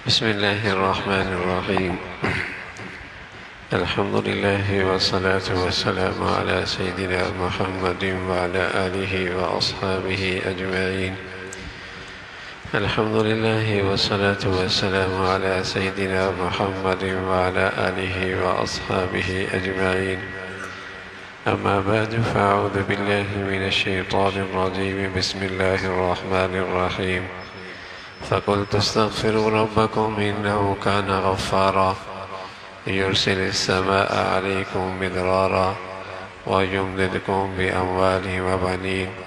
بسم الله الرحمن الرحيم. الحمد لله والصلاة والسلام على سيدنا محمد وعلى آله وأصحابه أجمعين. الحمد لله والصلاة والسلام على سيدنا محمد وعلى آله وأصحابه أجمعين. أما بعد فأعوذ بالله من الشيطان الرجيم. بسم الله الرحمن الرحيم. فقلت استغفروا ربكم إنه كان غفارا يرسل السماء عليكم مدرارا ويمددكم بأموال وبنين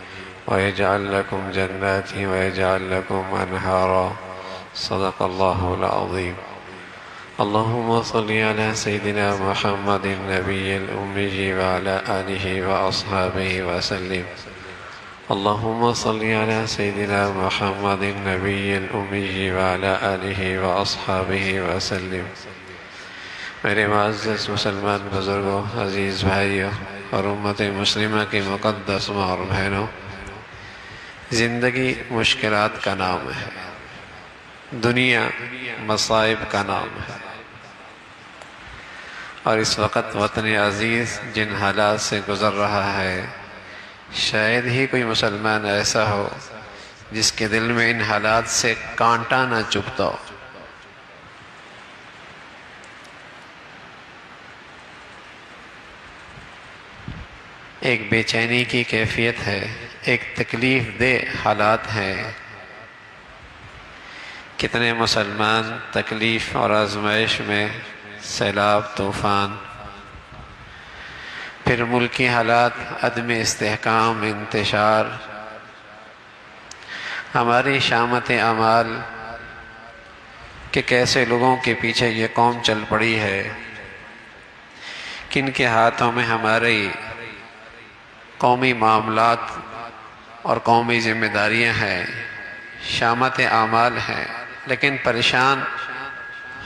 ويجعل لكم جنات ويجعل لكم أنهارا. صدق الله العظيم. اللهم صل على سيدنا محمد النبي الأمي وعلى آله وأصحابه وسلم. اللهم صل على سيدنا محمد النبي الأمي وعلى آله وأصحابه وسلم. میرے معزز مسلمان بزرگوں، عزیز بھائیوں اور امت مسلمہ کی مقدس ماں اور بہنوں، زندگی مشکلات کا نام ہے، دنیا مصائب کا نام ہے، اور اس وقت وطن عزیز جن حالات سے گزر رہا ہے، شاید ہی کوئی مسلمان ایسا ہو جس کے دل میں ان حالات سے کانٹا نہ چبھتا ہو۔ ایک بے چینی کی کیفیت ہے، ایک تکلیف دہ حالات ہیں۔ کتنے مسلمان تکلیف اور آزمائش میں، سیلاب، طوفان، پھر ملکی حالات، عدم استحکام، انتشار، ہماری شامت اعمال کہ کیسے لوگوں کے پیچھے یہ قوم چل پڑی ہے، کن کے ہاتھوں میں ہمارے قومی معاملات اور قومی ذمہ داریاں ہیں، شامت اعمال ہیں، لیکن پریشان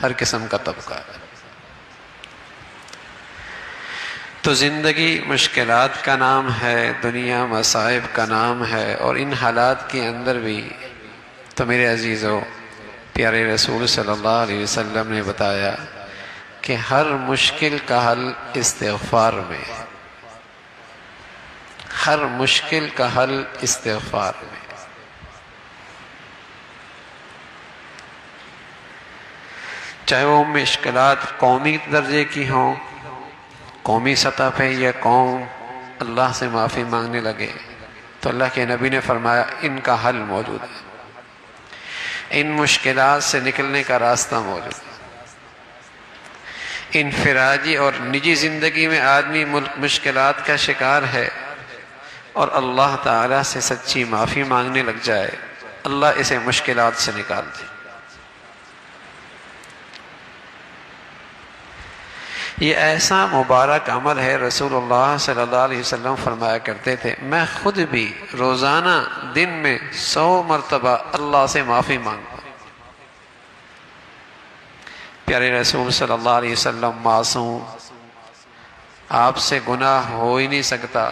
ہر قسم کا طبقہ ہے۔ تو زندگی مشکلات کا نام ہے، دنیا مصائب کا نام ہے، اور ان حالات کے اندر بھی تو میرے عزیزو، پیارے رسول صلی اللہ علیہ وسلم نے بتایا کہ ہر مشکل کا حل استغفار میں، ہر مشکل کا حل استغفار میں۔ چاہے وہ مشکلات قومی درجے کی ہوں، قومی سطح پہ یا قوم اللہ سے معافی مانگنے لگے، تو اللہ کے نبی نے فرمایا ان کا حل موجود ہے، ان مشکلات سے نکلنے کا راستہ موجود ہے۔ انفرادی اور نجی زندگی میں آدمی مشکلات کا شکار ہے اور اللہ تعالیٰ سے سچی معافی مانگنے لگ جائے، اللہ اسے مشکلات سے نکال دے۔ یہ ایسا مبارک عمل ہے، رسول اللہ صلی اللہ علیہ وسلم فرمایا کرتے تھے میں خود بھی روزانہ دن میں 100 مرتبہ اللہ سے معافی مانگتا ہوں۔ پیارے رسول صلی اللہ علیہ وسلم معصوم، آپ سے گناہ ہو ہی نہیں سکتا،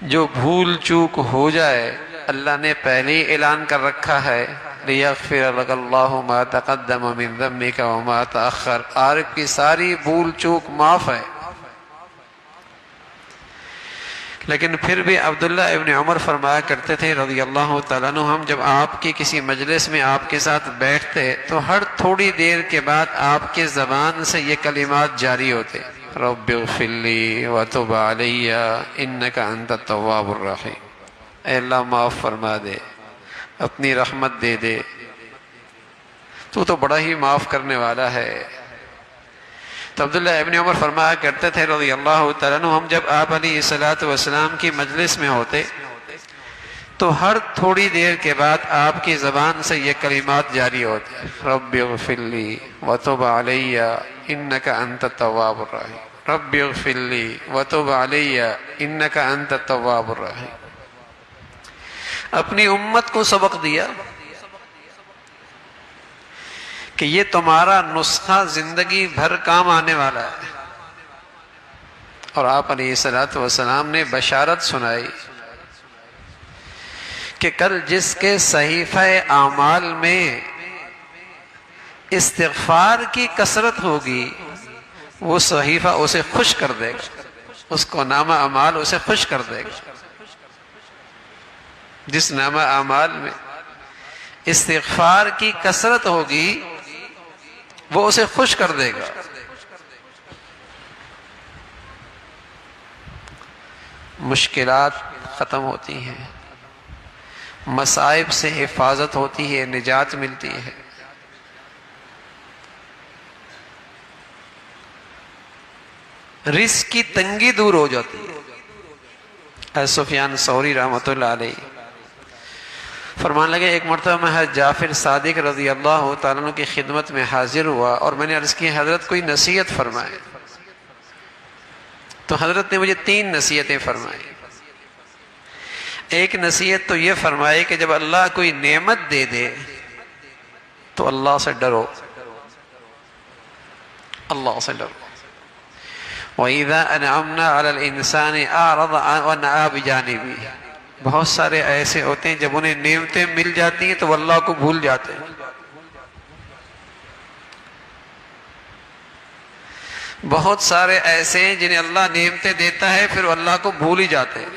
جو بھول چوک ہو جائے اللہ نے پہلے ہی اعلان کر رکھا ہے لِيَغْفِرَ لَكَ اللَّهُ مَا تَقَدَّمَ مِن ذَنبِكَ وَمَا تَأَخَّرَ، آپ کی ساری بھول چوک معاف ہے۔ لیکن پھر بھی عبداللہ ابن عمر فرمایا کرتے تھے رضی اللہ تعالیٰ عنہ، ہم جب آپ کی کسی مجلس میں آپ کے ساتھ بیٹھتے تو ہر تھوڑی دیر کے بعد آپ کے زبان سے یہ کلمات جاری ہوتے، رب اغفر لی وتب علی انک انت التواب الرحیم، اے اللہ معاف فرما دے، اپنی رحمت دے دے، تو بڑا ہی معاف کرنے والا ہے۔ تو عبداللہ ابن عمر فرمایا کرتے تھے رضی اللہ تعالیٰ عنہ، ہم جب آپ علیہ السلام کی مجلس میں ہوتے تو ہر تھوڑی دیر کے بعد آپ کی زبان سے یہ کلمات جاری ہوتے، رب اغفر لی وتب علی انک انت التواب الرحیم، رب اغفر لی وتب علی انک انت التواب الرحیم۔ اپنی امت کو سبق دیا کہ یہ تمہارا نسخہ زندگی بھر کام آنے والا ہے، اور آپ علیہ السلام نے بشارت سنائی کہ کل جس کے صحیفہ اعمال میں استغفار کی کثرت ہوگی وہ صحیفہ اسے خوش کر دے گا، اس کو نامہ اعمال اسے خوش کر دے گا۔ جس نامہ اعمال میں استغفار کی کثرت ہوگی وہ اسے خوش کر دے گا۔ مشکلات ختم ہوتی ہیں، مصائب سے حفاظت ہوتی ہے، نجات ملتی ہے۔ رزق کی تنگی دور ہو جاتی ہے۔ سفیان ثوری رحمۃ اللہ علیہ فرمان لگے، ایک مرتبہ میں حضرت جعفر صادق رضی اللہ تعالیٰ عنہ کی خدمت میں حاضر ہوا اور میں نے عرض کی حضرت کوئی نصیحت فرمائے، تو حضرت نے مجھے 3 نصیحتیں فرمائی۔ ایک نصیحت تو یہ فرمائی کہ جب اللہ کوئی نعمت دے دے تو اللہ سے ڈرو، اللہ سے ڈرو۔ وَإِذَا أَنْعَمْنَا عَلَى الْإِنسَانِ أَعْرَضَ وَنَأَىٰ بِجَانِبِهِ۔ بہت سارے ایسے ہوتے ہیں جب انہیں نعمتیں مل جاتی ہیں تو وہ اللہ کو بھول جاتے ہیں۔ بہت سارے ایسے ہیں جنہیں اللہ نعمتیں دیتا ہے پھر وہ اللہ کو بھول ہی جاتے ہیں۔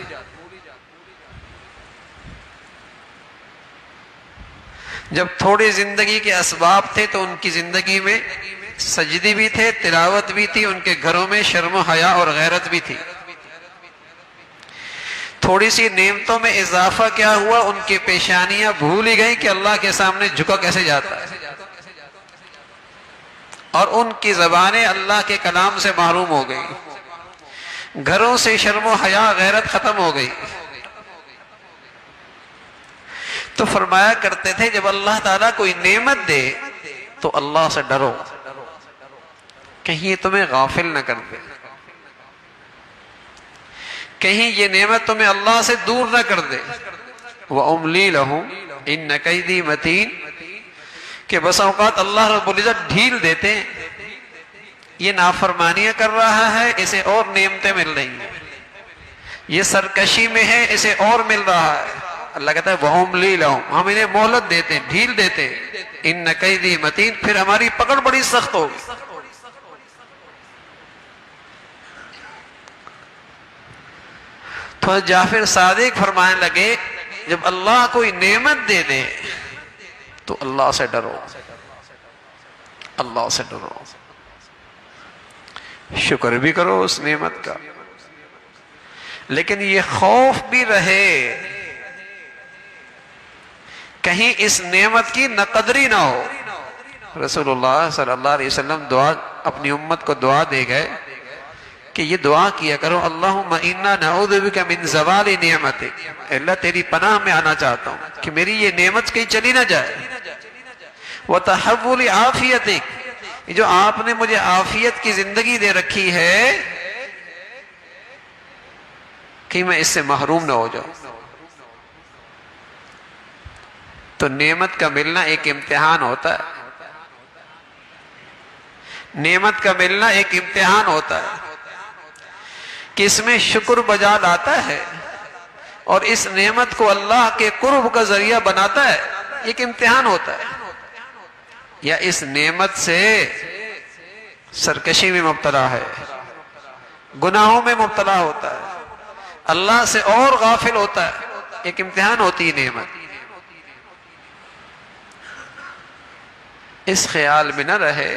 جب تھوڑی زندگی کے اسباب تھے تو ان کی زندگی میں سجدی بھی تھے، تلاوت بھی تھی، ان کے گھروں میں شرم و حیا اور غیرت بھی تھی۔ تھوڑی سی نعمتوں میں اضافہ کیا ہوا، ان کی پیشانیاں بھول ہی گئیں کہ اللہ کے سامنے جھکا کیسے جاتا ہے، اور ان کی زبانیں اللہ کے کلام سے محروم ہو گئی، گھروں سے شرم و حیا غیرت ختم ہو گئی۔ تو فرمایا کرتے تھے جب اللہ تعالیٰ کوئی نعمت دے تو اللہ سے ڈرو، کہیں یہ تمہیں غافل نہ کر دے، کہیں یہ نعمت تمہیں اللہ سے دور نہ کر دے۔ وَأُمْلِي لَهُمْ إِنَّ كَيْدِي مَتِينٌ، کہ بس اوقات اللہ رب العزت ڈھیل دیتے ہیں، یہ نافرمانیاں کر رہا ہے اسے اور نعمتیں مل رہی ہیں، یہ سرکشی میں ہے اسے اور مل رہا ہے۔ اللہ کہتا ہے وَأُمْلِي لَهُمْ، ہم انہیں مہلت دیتے ہیں، ڈھیل دیتے ہیں۔ إِنَّ كَيْدِي مَتِينٌ، پھر ہماری پکڑ بڑی سخت ہوگی۔ تو جعفر صادق فرمانے لگے جب اللہ کوئی نعمت دے دے تو اللہ سے ڈرو، اللہ سے ڈرو، شکر بھی کرو اس نعمت کا، لیکن یہ خوف بھی رہے کہیں اس نعمت کی ناقدری نہ ہو۔ رسول اللہ صلی اللہ علیہ وسلم دعا اپنی امت کو دعا دے گئے کہ یہ دعا کیا کرو، اللہم انا نعوذ بک من زوال نعمتک، اللہ تیری پناہ میں آنا چاہتا ہوں کہ میری یہ نعمت کہیں چلی نہ جائے، وتحول عافیتک، جو آپ نے مجھے عافیت کی زندگی دے رکھی ہے کہ میں اس سے محروم نہ ہو جاؤں۔ تو نعمت کا ملنا ایک امتحان ہوتا ہے، نعمت کا ملنا ایک امتحان ہوتا ہے کہ اس میں شکر بجا لاتا ہے اور اس نعمت کو اللہ کے قرب کا ذریعہ بناتا ہے، ایک امتحان ہوتا ہے، یا اس نعمت سے سرکشی میں مبتلا ہے، گناہوں میں مبتلا ہوتا ہے، اللہ سے اور غافل ہوتا ہے، ایک امتحان ہوتی ہے نعمت۔ اس خیال میں نہ رہے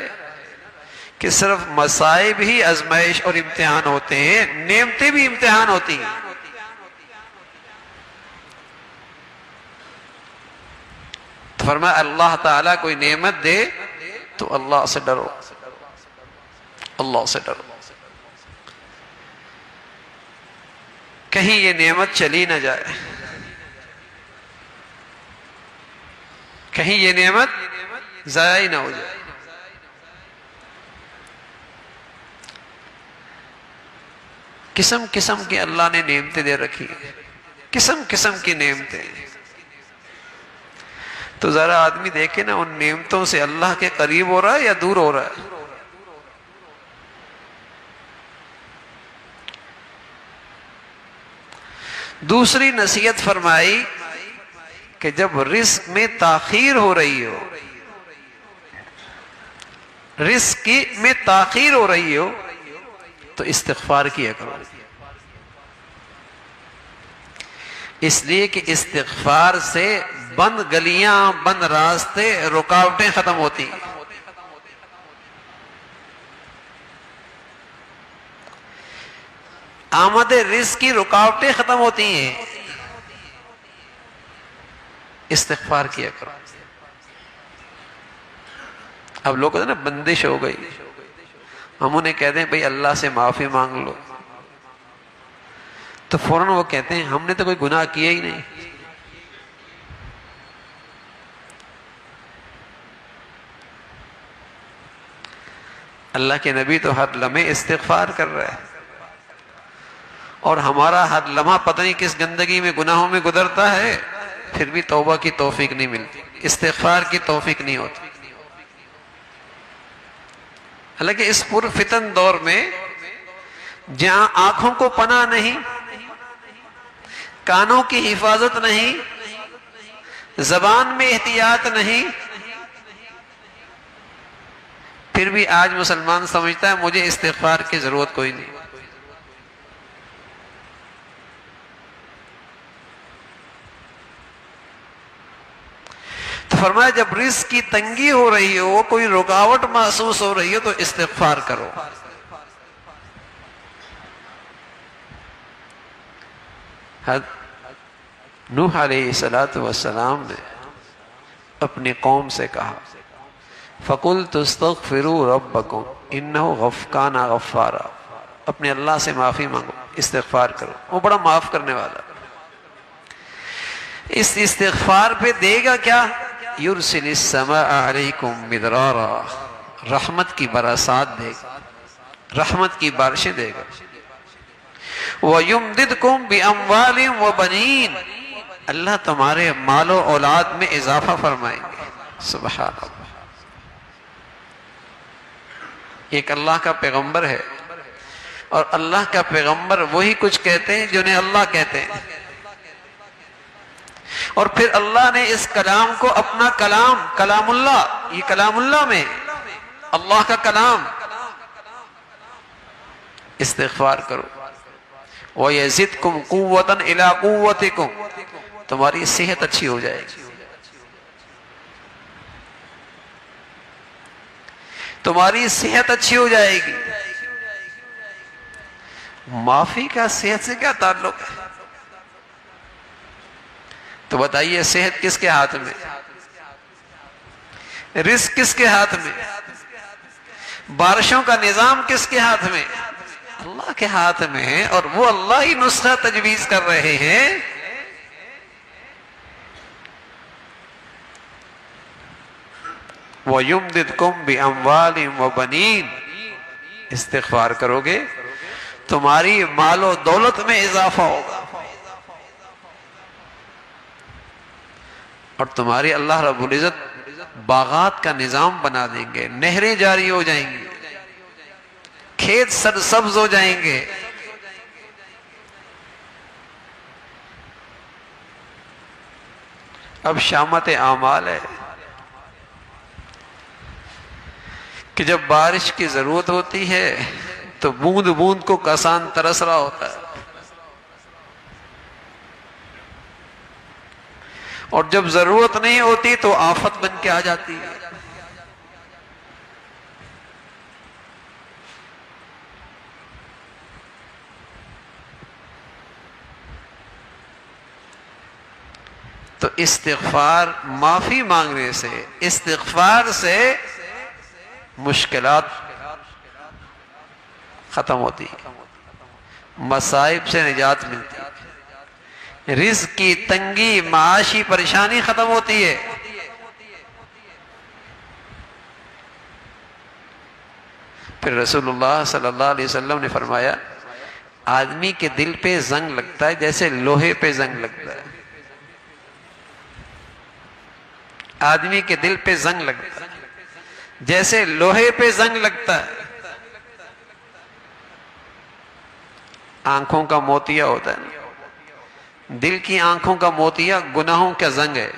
کہ صرف مصائب ہی آزمائش اور امتحان ہوتے ہیں، نعمتیں بھی امتحان ہوتی ہیں۔ تو فرمایا اللہ تعالیٰ کوئی نعمت دے تو اللہ سے ڈرو، اللہ سے ڈرو، کہیں یہ نعمت چلی نہ جائے، کہیں یہ نعمت ضائع ہی نہ ہو جائے۔ قسم قسم کی اللہ نے نعمتیں دے رکھی ہیں، قسم قسم کی نعمتیں، تو ذرا آدمی دیکھے نا ان نعمتوں سے اللہ کے قریب ہو رہا ہے یا دور ہو رہا ہے۔ دوسری نصیحت فرمائی کہ جب رزق میں تاخیر ہو رہی ہو رزق کی میں تاخیر ہو رہی ہو تو استغفار کیا کرو، اس لیے کہ استغفار سے بند گلیاں، بند راستے، رکاوٹیں ختم ہوتی ہیں۔ آمد رزق کی رکاوٹیں ختم ہوتی ہیں، استغفار کیا کرو۔ اب لوگ کہتے ہیں نا بندش ہو گئی، ہم انہیں کہتے ہیں بھئی اللہ سے معافی مانگ لو، تو فوراً وہ کہتے ہیں ہم نے تو کوئی گناہ کیا ہی نہیں۔ اللہ کے نبی تو ہر لمحے استغفار کر رہا ہے، اور ہمارا ہر لمحہ پتہ نہیں کس گندگی میں، گناہوں میں گزرتا ہے، پھر بھی توبہ کی توفیق نہیں ملتی، استغفار کی توفیق نہیں ہوتی۔ حالانکہ اس پرفتن دور میں جہاں آنکھوں کو پناہ نہیں، کانوں کی حفاظت نہیں، زبان میں احتیاط نہیں، پھر بھی آج مسلمان سمجھتا ہے مجھے استغفار کی ضرورت کوئی نہیں۔ تو فرمایا جب رزق کی تنگی ہو رہی ہو، کوئی رکاوٹ محسوس ہو رہی ہو تو استغفار کرو۔ نوح علیہ السلام نے اپنی قوم سے کہا فَقُلْتُ اسْتَغْفِرُوا رَبَّكُمْ إِنَّهُ كَانَ غَفَّارًا، اپنے اللہ سے معافی مانگو، استغفار کرو، وہ بڑا معاف کرنے والا۔ اس استغفار پہ دے گا کیا؟ يُرْسِلِ السَّمَاءَ عَلَيْكُمْ مِدْرَارًا، رحمت کی برسات دے گا، رحمت کی بارشیں دے گا۔ وَيُمْدِدْكُمْ بِأَمْوَالٍ وَبَنِينَ، اللہ تمہارے مال و اولاد میں اضافہ فرمائیں گے۔ سبحان اللہ۔ ایک اللہ کا پیغمبر ہے، اور اللہ کا پیغمبر وہی کچھ کہتے ہیں جنہیں اللہ کہتے ہیں، اور پھر اللہ نے اس کلام کو اپنا کلام، کلام اللہ، یہ کلام اللہ میں اللہ کا کلام، استغفار کرو۔ وَيَزِدْكُمْ قُوَّةً إِلَىٰ قُوَّتِكُمْ، تمہاری صحت اچھی ہو جائے گی، تمہاری صحت اچھی ہو جائے گی۔ معافی کا صحت سے کیا تعلق ہے؟ تو بتائیے صحت کس کے ہاتھ میں، رزق کس کے ہاتھ میں، بارشوں کا نظام کس کے ہاتھ میں؟ اللہ کے ہاتھ میں ہے، اور وہ اللہ ہی نسخہ تجویز کر رہے ہیں۔ وَيُمْدِدْكُمْ بِأَمْوَالٍ وَبَنِينَ، استغفار کرو گے تمہاری مال و دولت میں اضافہ ہوگا، اور تمہاری اللہ رب العزت باغات کا نظام بنا دیں گے، نہریں جاری ہو جائیں گی، کھیت سرسبز ہو جائیں گے۔ اب شامت اعمال ہے کہ جب بارش کی ضرورت ہوتی ہے تو بوند بوند کو کسان ترس رہا ہوتا ہے، اور جب ضرورت نہیں ہوتی تو آفت بن کے آ جاتی ہے۔ تو استغفار، معافی مانگنے سے، استغفار سے مشکلات ختم ہوتی ہے، مصائب سے نجات ملتی ہے، رزق کی تنگی، معاشی پریشانی ختم ہوتی ہے۔ پھر رسول اللہ صلی اللہ علیہ وسلم نے فرمایا آدمی کے دل پہ زنگ لگتا ہے جیسے لوہے پہ زنگ لگتا ہے، آدمی کے دل پہ زنگ لگتا ہے جیسے لوہے پہ زنگ لگتا ہے۔ آنکھوں کا موتیا ہوتا ہے نا، دل کی آنکھوں کا موتیا گناہوں کا زنگ ہے،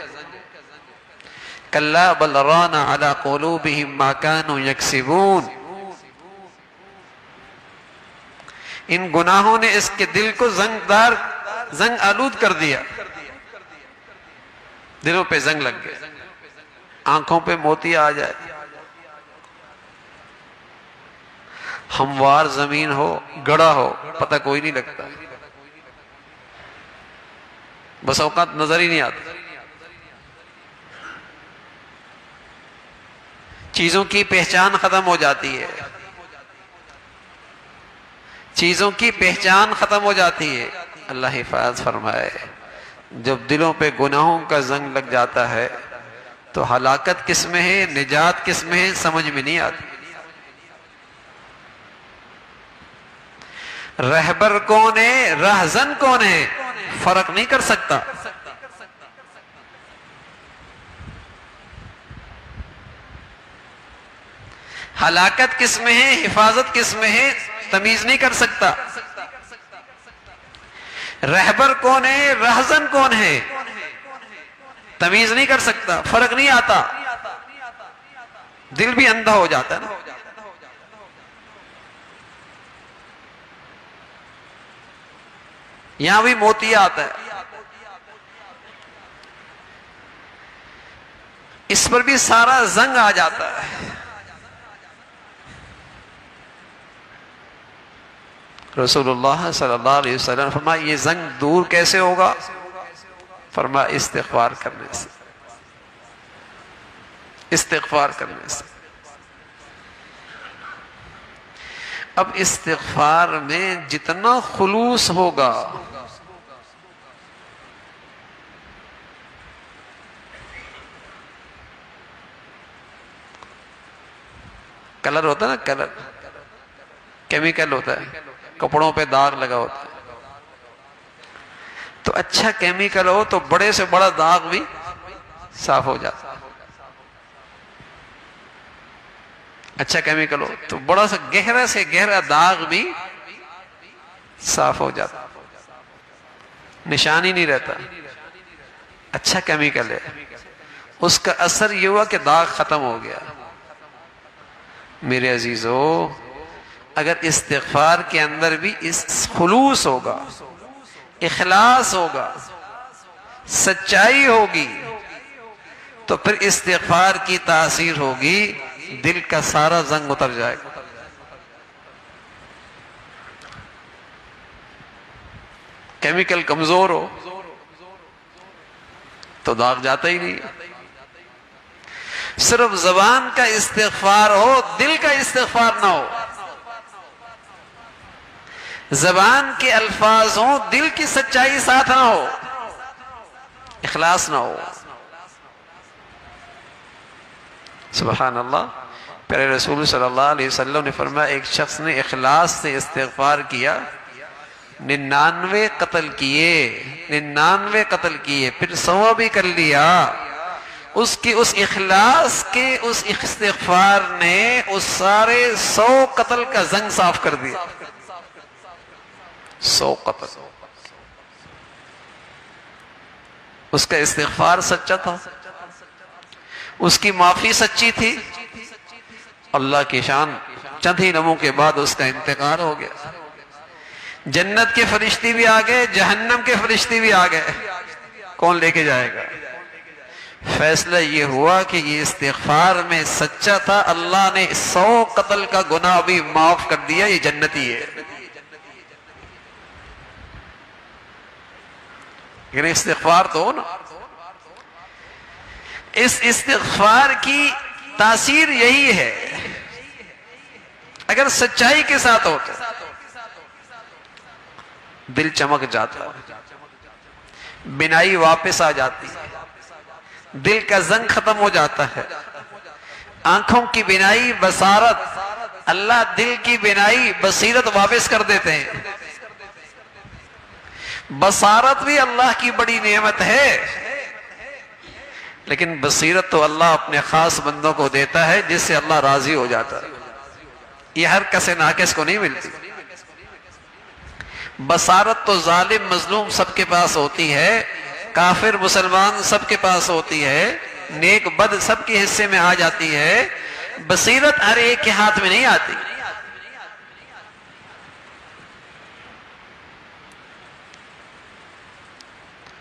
کلا بل ران علی قلوبہم ما کانوا یکسبون، ان گناہوں نے اس کے دل کو زنگ آلود کر دیا، دلوں پہ زنگ لگ گئے، آنکھوں پہ موتی آ جائے، ہموار زمین ہو، گڑا ہو، پتہ کوئی نہیں لگتا، بس اوقات نظر ہی نہیں آتا، چیزوں کی پہچان ختم ہو جاتی ہے، چیزوں کی پہچان ختم ہو جاتی ہے۔ اللہ حفاظت فرمائے، جب دلوں پہ گناہوں کا زنگ لگ جاتا ہے تو ہلاکت کس میں ہے، نجات کس میں ہے، سمجھ میں نہیں آتی۔ رہبر کون ہے، رہزن کون ہے، فرق نہیں کر سکتا۔ ہلاکت کس میں ہے، حفاظت کس میں ہے، تمیز نہیں کر سکتا۔ رہبر کون ہے، رہزن کون ہے، تمیز نہیں کر سکتا، فرق نہیں آتا، دل بھی اندھا ہو جاتا ہے نا۔ یہاں بھی موتی آتا ہے، اس پر بھی سارا زنگ آ جاتا ہے۔ رسول اللہ صلی اللہ علیہ وسلم فرمایا یہ زنگ دور کیسے ہوگا؟ فرمایا استغفار کرنے سے، استغفار کرنے سے۔ اب استغفار میں جتنا خلوص ہوگا، کلر ہوتا ہے نا، کلر کیمیکل ہوتا ہے، کپڑوں پہ داغ لگا ہوتا ہے، تو اچھا کیمیکل ہو تو بڑے سے بڑا داغ بھی صاف ہو جاتا ہے، اچھا کیمیکل ہو تو بڑا سا گہرا سے گہرا داغ بھی صاف ہو جاتا، نشان ہی نہیں رہتا، اچھا کیمیکل ہے، اس کا اثر یہ ہوا کہ داغ ختم ہو گیا۔ میرے عزیزو، اگر استغفار کے اندر بھی اس خلوص ہوگا، اخلاص ہوگا، سچائی ہوگی، تو پھر استغفار کی تاثیر ہوگی، دل کا سارا زنگ اتر جائے گا۔ کیمیکل کمزور ہو تو داغ جاتا ہی نہیں، صرف زبان کا استغفار ہو، دل کا استغفار نہ ہو، زبان کے الفاظ ہوں، دل کی سچائی ساتھ نہ ہو، اخلاص نہ ہو۔ سبحان اللہ، پیارے رسول صلی اللہ علیہ وسلم نے فرمایا ایک شخص نے اخلاص سے استغفار کیا، 99 قتل کیے، 99 قتل کیے، پھر 100 بھی کر لیا، اس کی اس اخلاص کے اس استغفار نے اس سارے 100 قتل کا زنگ صاف کر دیا۔ 100 قتل، اس کا استغفار سچا تھا، اس کی معافی سچی تھی، اللہ کی شان، چند ہی لمحوں کے بعد اس کا انتقال ہو گیا۔ جنت کے فرشتے بھی آ گئے، جہنم کے فرشتے بھی آ گئے، کون لے کے جائے گا؟ فیصلہ یہ ہوا کہ یہ استغفار میں سچا تھا، اللہ نے 100 قتل کا گناہ بھی معاف کر دیا، یہ جنتی ہے۔ لیکن استغفار تو ہو نا، اس استغفار کی تاثیر یہی ہے، اگر سچائی کے ساتھ ہو تو دل چمک جاتا، بینائی واپس آ جاتی، دل کا زنگ ختم ہو جاتا ہے، آنکھوں کی بینائی، بصارت، اللہ دل کی بینائی، بصیرت واپس کر دیتے ہیں۔ بصارت بھی اللہ کی بڑی نعمت ہے، لیکن بصیرت تو اللہ اپنے خاص بندوں کو دیتا ہے جس سے اللہ راضی ہو جاتا ہے، یہ ہر کس ناقص کو نہیں ملتی۔ بصارت تو ظالم مظلوم سب کے پاس ہوتی ہے، کافر مسلمان سب کے پاس ہوتی ہے، نیک بد سب کے حصے میں آ جاتی ہے، بصیرت ہر ایک کے ہاتھ میں نہیں آتی۔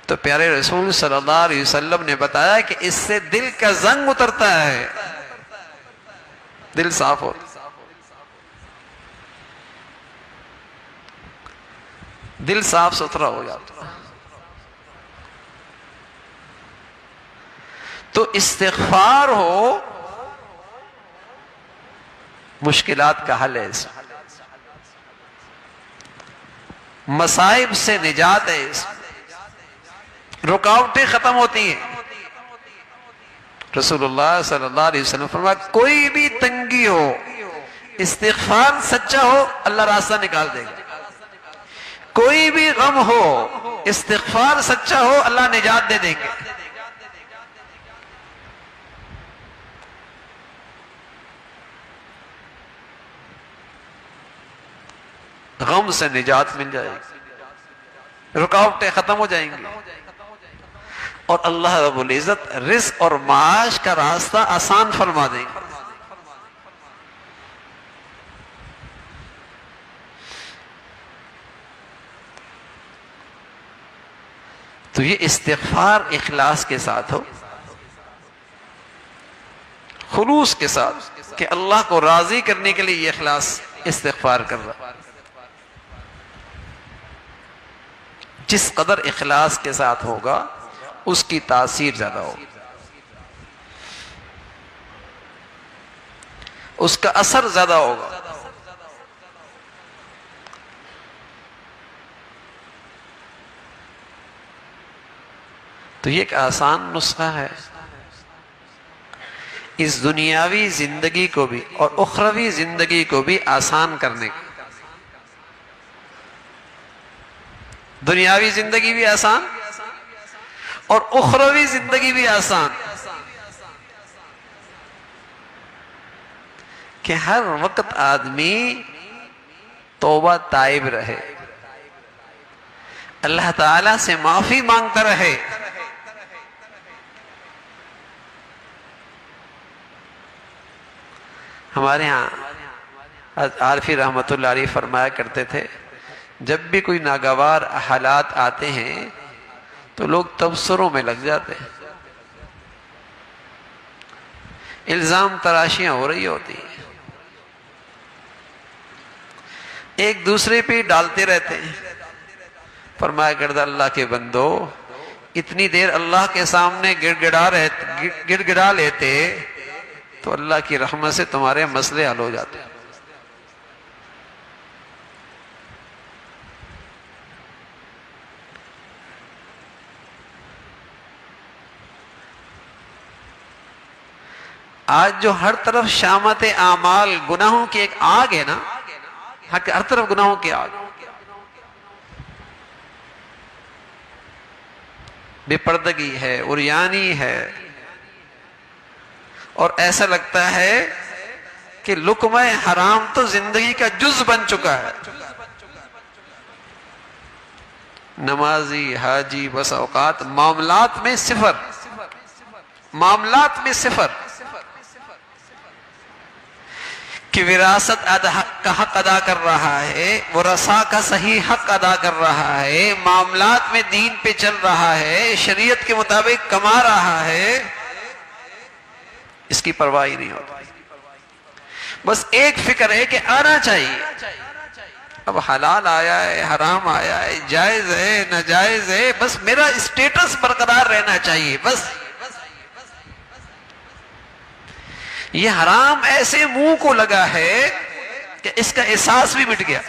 تو پیارے رسول صلی اللہ علیہ وسلم نے بتایا کہ اس سے دل کا زنگ اترتا ہے، دل صاف ہوتا، دل صاف ستھرا ہو جاتا۔ تو استغفار ہو، مشکلات کا حل ہے، اس مصائب سے نجات ہے، اس رکاوٹیں ختم ہوتی ہیں۔ رسول اللہ صلی اللہ علیہ وسلم فرمایا کوئی بھی تنگی ہو، استغفار سچا ہو، اللہ راستہ نکال دے گا۔ کوئی بھی غم ہو، استغفار سچا ہو، اللہ نجات دے دیں گے۔ غم سے نجات مل جائے گی، رکاوٹیں ختم ہو جائیں گی، اور اللہ رب العزت رزق اور معاش کا راستہ آسان فرما دیں گے۔ تو یہ استغفار اخلاص کے ساتھ ہو، خلوص کے ساتھ، کہ اللہ کو راضی کرنے کے لیے یہ اخلاص استغفار کر رہا۔ جس قدر اخلاص کے ساتھ ہوگا اس کی تاثیر زیادہ ہوگی، اس کا اثر زیادہ ہوگا۔ تو یہ ایک آسان نسخہ ہے اس دنیاوی زندگی کو بھی اور اخروی زندگی کو بھی آسان کرنے کا۔ دنیاوی زندگی بھی آسان اور اخروی زندگی بھی آسان، کہ ہر وقت آدمی توبہ تائب رہے، اللہ تعالیٰ سے معافی مانگتا رہے۔ ہمارے ہاں عارفی رحمت اللہ علیہ فرمایا کرتے تھے، جب بھی کوئی ناگوار حالات آتے ہیں تو لوگ تبصروں میں لگ جاتے ہیں، الزام تراشیاں ہو رہی ہوتی ہیں، ایک دوسرے پہ ڈالتے رہتے ہیں۔ فرمایا کرتا اللہ کے بندو، اتنی دیر اللہ کے سامنے گڑ گڑا لیتے تو اللہ کی رحمت سے تمہارے مسئلے حل ہو جاتے ہیں۔ آج جو ہر طرف شامت اعمال، گناہوں کی ایک آگ ہے نا، ہر طرف گناہوں کی آگ، بے پردگی ہے، عریانی ہے، اور ایسا لگتا ہے کہ لقمہ حرام تو زندگی کا جز بن چکا ہے۔ نمازی، حاجی، بس اوقات معاملات میں صفر، معاملات میں صفر، کہ وراثت کا حق ادا کر رہا ہے، ورثاء کا صحیح حق ادا کر رہا ہے، معاملات میں دین پہ چل رہا ہے، شریعت کے مطابق کما رہا ہے، اس کی پرواہ نہیں ہوتی۔ بس ایک فکر ہے کہ آنا چاہیے، اب حلال آیا ہے، حرام آیا ہے، جائز ہے، ناجائز ہے، بس میرا اسٹیٹس برقرار رہنا چاہیے۔ بس یہ حرام ایسے منہ کو لگا ہے کہ اس کا احساس بھی مٹ گیا۔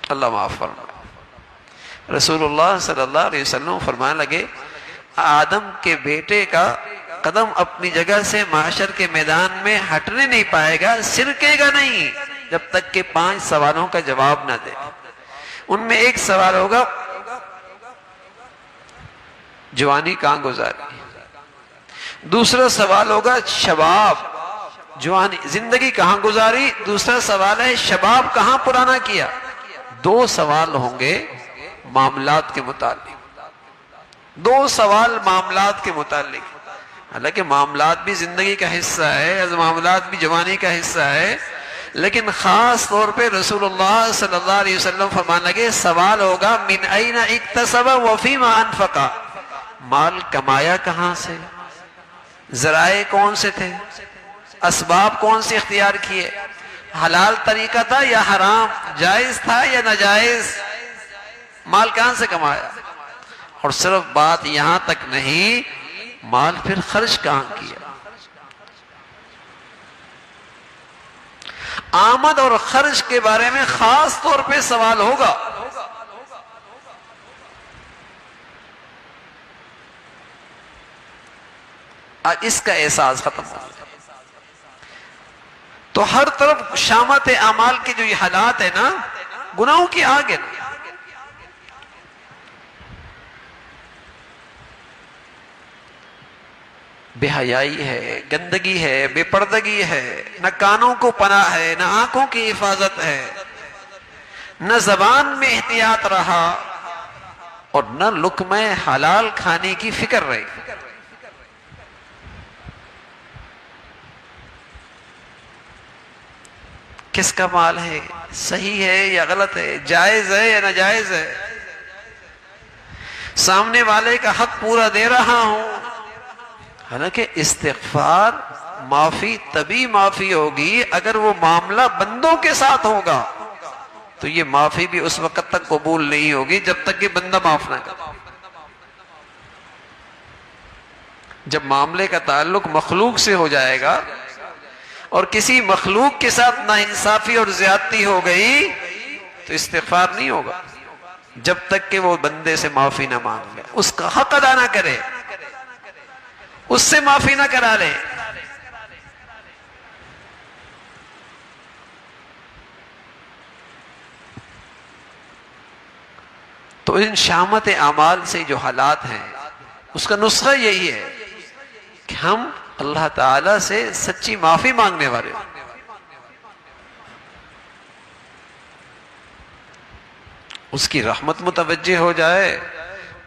اللہ معاف فرمائے۔ رسول اللہ صلی اللہ علیہ وسلم فرمانے لگے، آدم کے بیٹے کا قدم اپنی جگہ سے محشر کے میدان میں ہٹنے نہیں پائے گا، سرکے گا نہیں، جب تک کہ 5 سوالوں کا جواب نہ دے۔ ان میں ایک سوال ہوگا، جوانی کہاں گزاری؟ دوسرا سوال ہوگا شباب، جوانی زندگی کہاں گزاری؟ دوسرا سوال ہے شباب کہاں پرانا کیا؟ 2 سوال ہوں گے معاملات کے متعلق۔ دو سوال معاملات کے متعلق. حالانکہ معاملات بھی زندگی کا حصہ ہے، معاملات بھی جوانی کا حصہ ہے، لیکن خاص طور پہ رسول اللہ صلی اللہ علیہ وسلم فرمانے لگے سوال ہوگا من این اکتسب وفیما انفق، مال کمایا کہاں سے، ذرائع کون سے تھے، اسباب کون سے اختیار کیے، حلال طریقہ تھا یا حرام، جائز تھا یا ناجائز، مال کہاں سے کمایا. اور صرف بات یہاں تک نہیں، مال پھر خرچ کہاں کیا. آمد اور خرچ کے بارے میں خاص طور پہ سوال ہوگا. اس کا احساس ختم ہو گیا. تو ہر طرف شامت اعمال کے جو یہ حالات ہے نا، گناہوں کی آگ ہے نا، بے حیائی ہے، گندگی ہے، بے پردگی ہے، نہ کانوں کو پناہ ہے، نہ آنکھوں کی حفاظت ہے، نہ زبان میں احتیاط رہا، اور نہ لقمہ حلال کھانے کی فکر رہی. کس کا مال ہے، صحیح ہے یا غلط ہے، جائز ہے یا ناجائز ہے، سامنے والے کا حق پورا دے رہا ہوں. حالانکہ استغفار معافی تبھی معافی ہوگی اگر وہ معاملہ بندوں کے ساتھ ہوگا، تو یہ معافی بھی اس وقت تک قبول نہیں ہوگی جب تک کہ بندہ معاف نہ کرے. جب معاملے کا تعلق مخلوق سے ہو جائے گا اور کسی مخلوق کے ساتھ ناانصافی اور زیادتی ہو گئی تو استغفار نہیں ہوگا جب تک کہ وہ بندے سے معافی نہ مانگ لے، اس کا حق ادا نہ کرے، اس سے معافی نہ کرا لے. تو ان شامت اعمال سے جو حالات ہیں اس کا نسخہ یہی ہے کہ ہم اللہ تعالی سے سچی معافی مانگنے والے ہوں. اس کی رحمت متوجہ ہو جائے،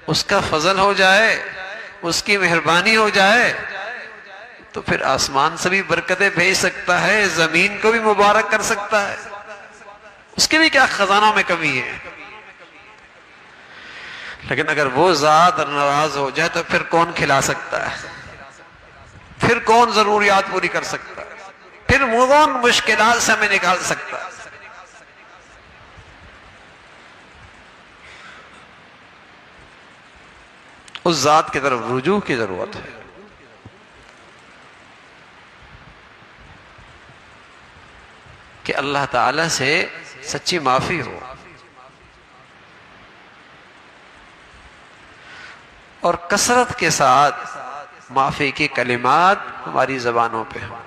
اس کا فضل ہو جائے، اس کی مہربانی ہو جائے تو پھر آسمان سے بھی برکتیں بھیج سکتا ہے، زمین کو بھی مبارک کر سکتا ہے. اس کے بھی کیا خزانوں میں کمی ہے. لیکن اگر وہ ذات ناراض ہو جائے تو پھر کون کھلا سکتا ہے، پھر کون ضروریات پوری کر سکتا ہے، پھر کون مشکلات سے ہمیں نکال سکتا ہے. اس ذات کی طرف رجوع کی ضرورت ہے. کہ اللہ تعالی سے سچی معافی ہو اور کثرت کے ساتھ معافی کی کلمات ہماری زبانوں پہ ہوں.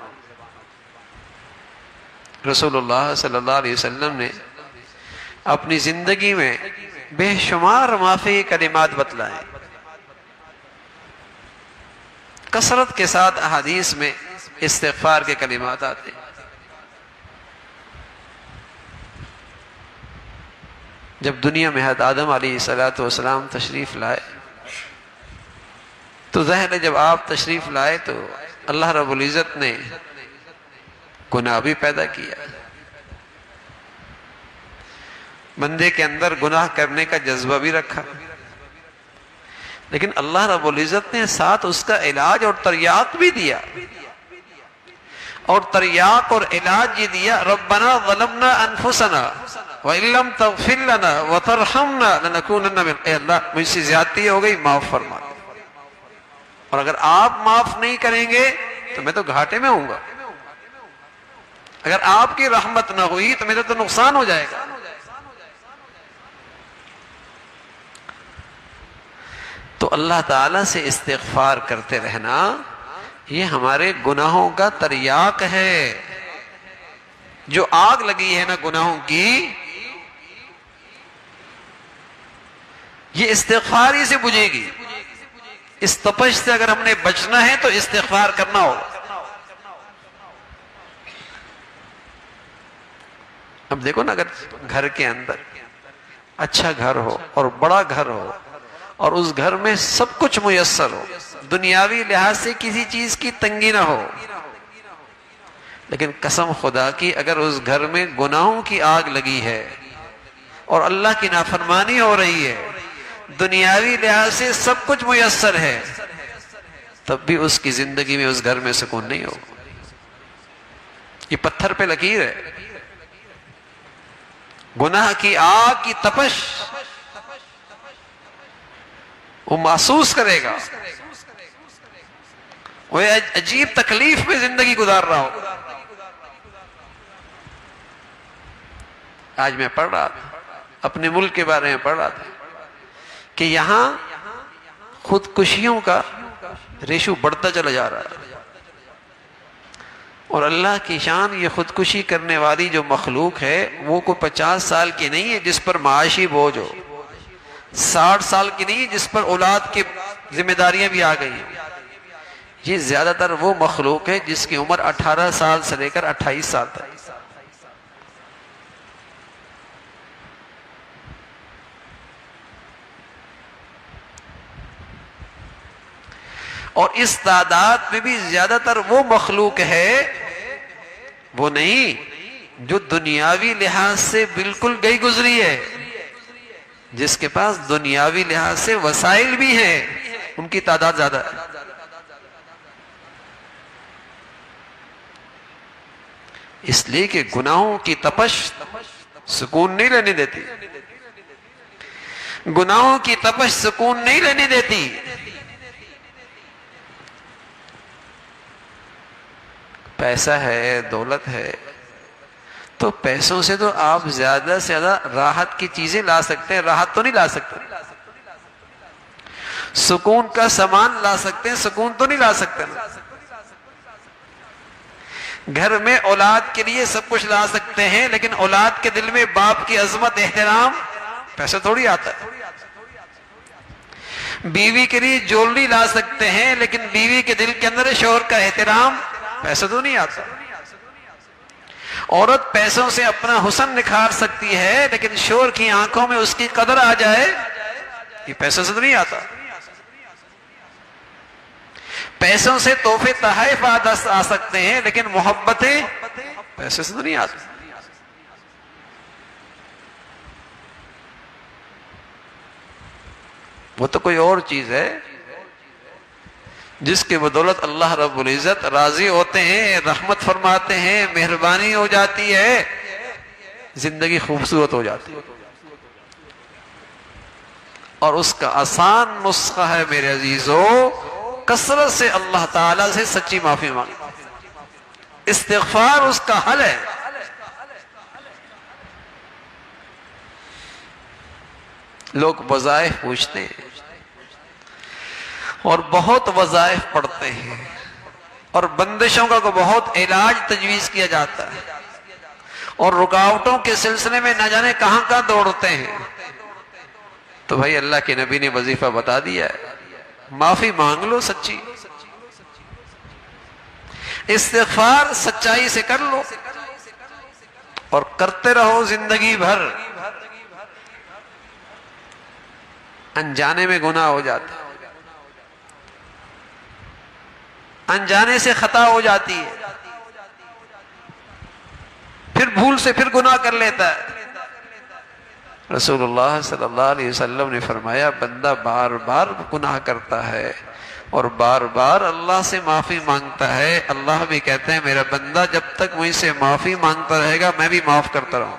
رسول اللہ صلی اللہ علیہ وسلم نے اپنی زندگی میں بے شمار معافی کی کلمات بتلائے. کثرت کے ساتھ احادیث میں استغفار کے کلمات آتے ہیں. جب دنیا میں حضرت آدم علیہ السلام تشریف لائے تو ظاہر ہے جب آپ تشریف لائے تو اللہ رب العزت نے گناہ بھی پیدا کیا. بندے کے اندر گناہ کرنے کا جذبہ بھی رکھا، لیکن اللہ رب العزت نے ساتھ اس کا علاج اور تریاق بھی دیا. اور تریاق اور علاج یہ دیا، ربنا ظلمنا انفسنا وَإِن لَّمْ تَغْفِرْ لَنَا وَتَرْحَمْنَا لَنَكُونَنَّ مِنَ، اے اللہ مجھ سے زیادتی ہو گئی، معاف فرما. اور اگر آپ معاف نہیں کریں گے تو میں تو گھاٹے میں ہوں گا، اگر آپ کی رحمت نہ ہوئی تو میرا تو نقصان ہو جائے گا. تو اللہ تعالیٰ سے استغفار کرتے رہنا یہ ہمارے گناہوں کا تریاق ہے. جو آگ لگی ہے نا گناہوں کی، یہ استغفار ہی سے بجھے گی. اس تپش سے اگر ہم نے بچنا ہے تو استغفار کرنا ہوگا. اب دیکھو نا، اگر گھر کے اندر اچھا گھر ہو اور بڑا گھر ہو اور اس گھر میں سب کچھ میسر ہو، دنیاوی لحاظ سے کسی چیز کی تنگی نہ ہو، لیکن قسم خدا کی اگر اس گھر میں گناہوں کی آگ لگی ہے اور اللہ کی نافرمانی ہو رہی ہے، دنیاوی لحاظ سے سب کچھ میسر ہے، تب بھی اس کی زندگی میں اس گھر میں سکون نہیں ہو۔ یہ پتھر پہ لکیر ہے، گناہ کی آگ کی تپش وہ محسوس کرے گا، وہ عجیب تکلیف میں زندگی گزار رہا ہو۔ آج میں پڑھ رہا تھا، اپنے ملک کے بارے میں پڑھ رہا تھا کہ یہاں خودکشیوں کا ریشو بڑھتا چلا جا رہا ہے، اور اللہ کی شان یہ خودکشی کرنے والی جو مخلوق ہے وہ کوئی 50 سال کی نہیں ہے جس پر معاشی بوجھ ہو، 60 سال کی نہیں ہے جس پر اولاد کی ذمہ داریاں بھی آ گئی ہیں، یہ زیادہ تر وہ مخلوق ہے جس کی عمر 18 سال سے لے کر 28 سال تک۔ اور اس تعداد میں بھی زیادہ تر وہ مخلوق ہے، وہ نہیں جو دنیاوی لحاظ سے بالکل گئی گزری ہے، جس کے پاس دنیاوی لحاظ سے وسائل بھی ہیں، ان کی تعداد زیادہ ہے۔ اس لیے کہ گناہوں کی تپش سکون نہیں لینے دیتی، گناہوں کی تپش سکون نہیں لینے دیتی۔ پیسہ ہے، دولت ہے، تو پیسوں سے تو آپ زیادہ سے زیادہ راحت کی چیزیں لا سکتے ہیں، راحت تو نہیں لا سکتے، سکون کا سامان لا سکتے ہیں، سکون تو نہیں لا سکتے۔ گھر میں اولاد کے لیے سب کچھ لا سکتے ہیں، لیکن اولاد کے دل میں باپ کی عظمت، احترام پیسہ تھوڑی آتا ہے۔ بیوی کے لیے جولری لا سکتے ہیں، لیکن بیوی کے دل کے اندر شوہر کا احترام پیسہ تو نہیں آتا۔ عورت پیسوں سے اپنا حسن نکھار سکتی ہے، لیکن شوہر کی آنکھوں میں اس کی قدر آ جائے، یہ پیسوں سے تو نہیں آتا۔ پیسوں سے تحفے تحائف آ سکتے ہیں، لیکن محبتیں پیسے سے تو نہیں آتی۔ وہ تو کوئی اور چیز ہے جس کے بدولت اللہ رب العزت راضی ہوتے ہیں، رحمت فرماتے ہیں، مہربانی ہو جاتی ہے، زندگی خوبصورت ہو جاتی ہے۔ اور اس کا آسان نسخہ ہے میرے عزیزو، کثرت سے اللہ تعالیٰ سے سچی معافی مانگنا، استغفار اس کا حل ہے۔ لوگ وظائف پوچھتے ہیں اور بہت وظائف پڑھتے ہیں، اور بندشوں کا بہت علاج تجویز کیا جاتا ہے، اور رکاوٹوں کے سلسلے میں نہ جانے کہاں کہاں دوڑتے ہیں۔ تو بھائی اللہ کے نبی نے وظیفہ بتا دیا ہے، معافی مانگ لو سچی، استغفار سچائی سے کر لو، اور کرتے رہو زندگی بھر۔ انجانے میں گناہ ہو جاتا ہے، انجانے سے خطا ہو جاتی ہے، پھر بھول سے پھر گناہ کر لیتا ہے۔ رسول اللہ صلی اللہ علیہ وسلم نے فرمایا، بندہ بار بار گناہ کرتا ہے اور بار بار اللہ سے معافی مانگتا ہے، اللہ بھی کہتے ہیں میرا بندہ جب تک مجھ سے معافی مانگتا رہے گا میں بھی معاف کرتا رہوں۔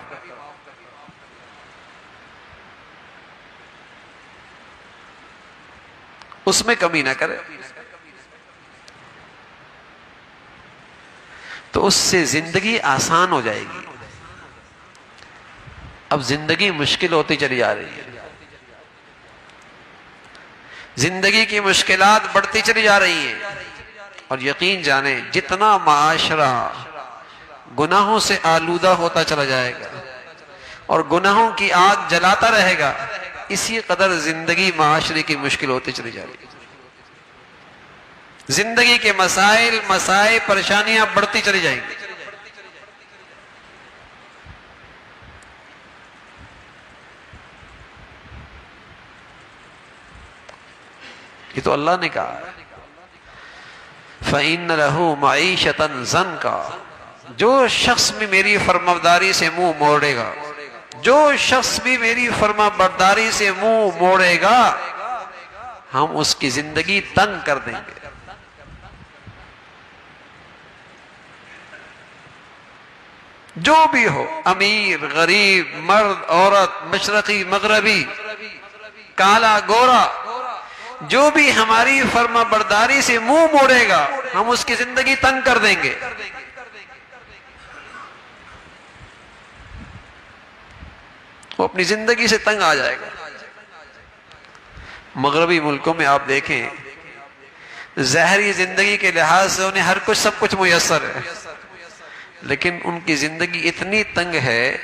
اس میں کمی نہ کرے، تو اس سے زندگی آسان ہو جائے گی۔ اب زندگی مشکل ہوتی چلی جا رہی ہے، زندگی کی مشکلات بڑھتی چلی جا رہی ہیں، اور یقین جانیں جتنا معاشرہ گناہوں سے آلودہ ہوتا چلا جائے گا اور گناہوں کی آگ جلاتا رہے گا، اسی قدر زندگی معاشرے کی مشکل ہوتی چلی جا رہی ہے۔ زندگی کے مسائل، پریشانیاں بڑھتی چلی جائیں گی۔ یہ تو اللہ نے کہا ہے فَإِنَّ لَهُ مَعِيشَةً ضَنْكَ، جو شخص بھی میری فرمانبرداری سے منہ موڑے گا، جو شخص بھی میری فرمانبرداری سے منہ موڑے گا، ہم اس کی زندگی تنگ کر دیں گے۔ جو بھی ہو، امیر غریب، مرد عورت، مشرقی مغربی، کالا گورا، جو بھی ہماری فرما برداری سے منہ موڑے گا ہم اس کی زندگی تنگ کر دیں گے۔ وہ اپنی زندگی سے تنگ آ جائے گا۔ مغربی ملکوں میں آپ دیکھیں ظاہری زندگی کے لحاظ سے انہیں ہر کچھ سب کچھ میسر ہے، لیکن ان کی زندگی اتنی تنگ ہے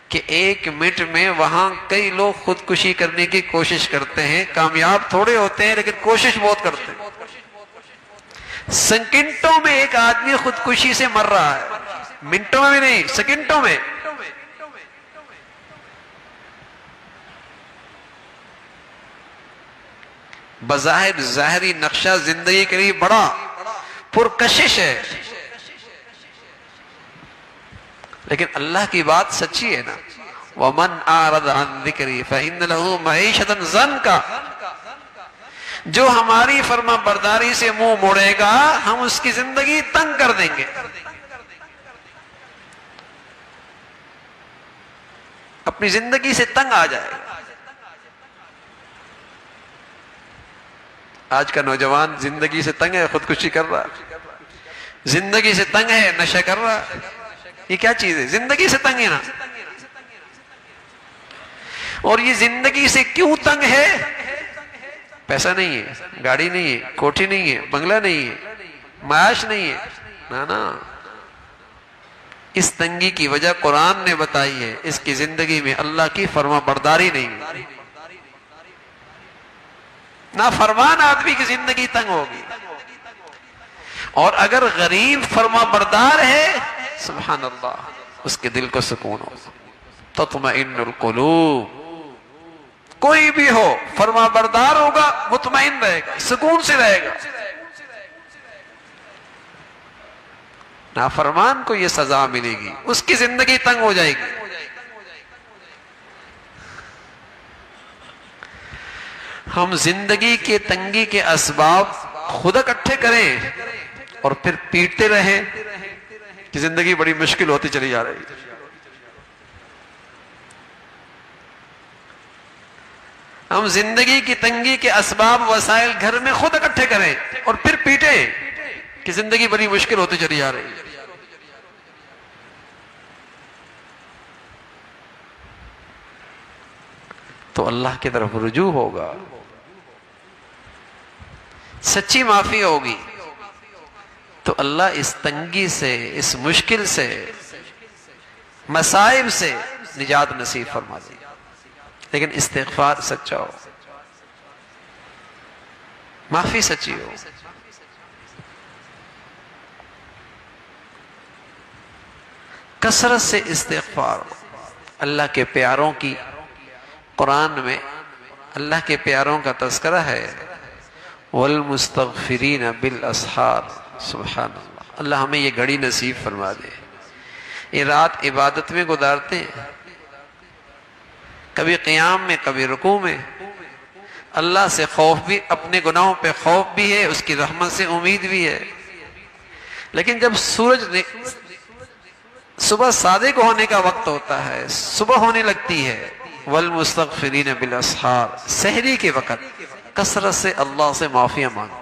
کہ 1 منٹ میں وہاں کئی لوگ خودکشی کرنے کی کوشش کرتے ہیں، کامیاب تھوڑے ہوتے ہیں لیکن کوشش بہت کرتے ہیں۔ سیکنڈوں میں ایک آدمی خودکشی سے مر رہا ہے، منٹوں میں بھی نہیں، سیکنڈوں میں۔ بظاہر ظاہری نقشہ زندگی کے لیے بڑا پرکشش ہے، لیکن اللہ کی بات سچی ہے نا، وَمَنْ أَعْرَضَ عَنْ ذِكْرِي فَإِنَّ لَهُ مَعِيشَةً ضَنْكَ، جو ہماری فرما برداری سے منہ موڑے گا ہم اس کی زندگی تنگ کر دیں گے، اپنی زندگی سے تنگ آ جائے گا۔ آج کا نوجوان زندگی سے تنگ ہے، خودکشی کر رہا ہے، زندگی سے تنگ ہے، نشہ کر رہا ہے۔ یہ کیا چیز ہے؟ زندگی سے تنگ ہے نا۔ اور یہ زندگی سے کیوں تنگ ہے؟ پیسہ نہیں ہے، گاڑی نہیں ہے، کوٹھی نہیں ہے، بنگلہ نہیں ہے، معاش نہیں ہے، نا۔ اس تنگی کی وجہ قرآن نے بتائی ہے، اس کی زندگی میں اللہ کی فرما برداری نہیں ہے۔ نافرمان آدمی کی زندگی تنگ ہوگی، اور اگر غریب فرما بردار ہے سبحان اللہ اس کے دل کو سکون ہوگا۔ تطمئن القلوب، کوئی بھی ہو فرما بردار ہوگا، مطمئن رہے گا، سکون سے رہے گا۔ نافرمان کو یہ سزا ملے گی، اس کی زندگی تنگ ہو جائے گی۔ ہم زندگی کے تنگی کے اسباب خود اکٹھے کریں اور پھر پیٹتے رہیں کہ زندگی بڑی مشکل ہوتی چلی جا رہی ہے۔ ہم زندگی کی تنگی کے اسباب وسائل گھر میں خود اکٹھے کریں اور پھر پیٹیں کہ زندگی بڑی مشکل ہوتی چلی جا رہی ہے۔ تو اللہ کی طرف رجوع ہوگا، سچی معافی ہوگی تو اللہ اس تنگی سے، اس مشکل سے، مصائب سے نجات نصیب فرما دے، لیکن استغفار سچا ہو، معافی سچی ہو۔ کثرت سے استغفار ہو۔ اللہ کے پیاروں کی قرآن میں اللہ کے پیاروں کا تذکرہ ہے، والمستغفرین بالاسحار، سبحان اللہ۔ اللہ ہمیں یہ گھڑی نصیب فرما دے، یہ رات عبادت میں گزارتے ہیں، کبھی قیام میں کبھی رکوع میں، اللہ سے خوف بھی، اپنے گناہوں پہ خوف بھی ہے، اس کی رحمت سے امید بھی ہے، لیکن جب سورج صبح صادق ہونے کا وقت ہوتا ہے، صبح ہونے لگتی ہے، والمستغفرین بالاسحار، سحری کے وقت کثرت سے اللہ سے معافیاں مانگو۔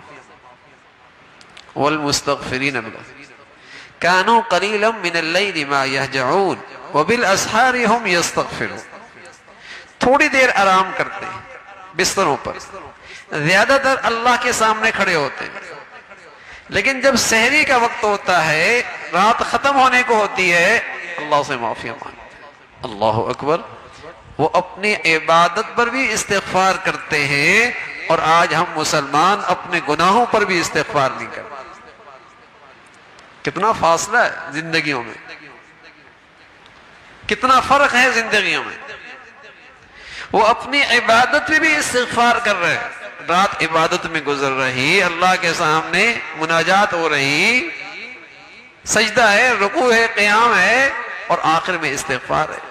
والمستغفرین بالاسحار کانوا قلیلا من اللیل ما یہجعون وبالاسحار ہم یستغفرون، تھوڑی دیر آرام کرتے ہیں بستروں پر، زیادہ تر اللہ کے سامنے کھڑے ہوتے ہیں، لیکن جب سحری کا وقت ہوتا ہے، رات ختم ہونے کو ہوتی ہے، اللہ سے معافیاں مانگتے ہیں۔ اللہ اکبر۔ وہ اپنی عبادت پر بھی استغفار کرتے ہیں، اور آج ہم مسلمان اپنے گناہوں پر بھی استغفار نہیں کرتے۔ کتنا فاصلہ ہے زندگیوں میں، کتنا فرق ہے زندگیوں میں۔ وہ اپنی عبادت پہ بھی استغفار کر رہے ہیں، رات عبادت میں گزر رہی، اللہ کے سامنے مناجات ہو رہی، سجدہ ہے، رکوع ہے، قیام ہے، اور آخر میں استغفار ہے۔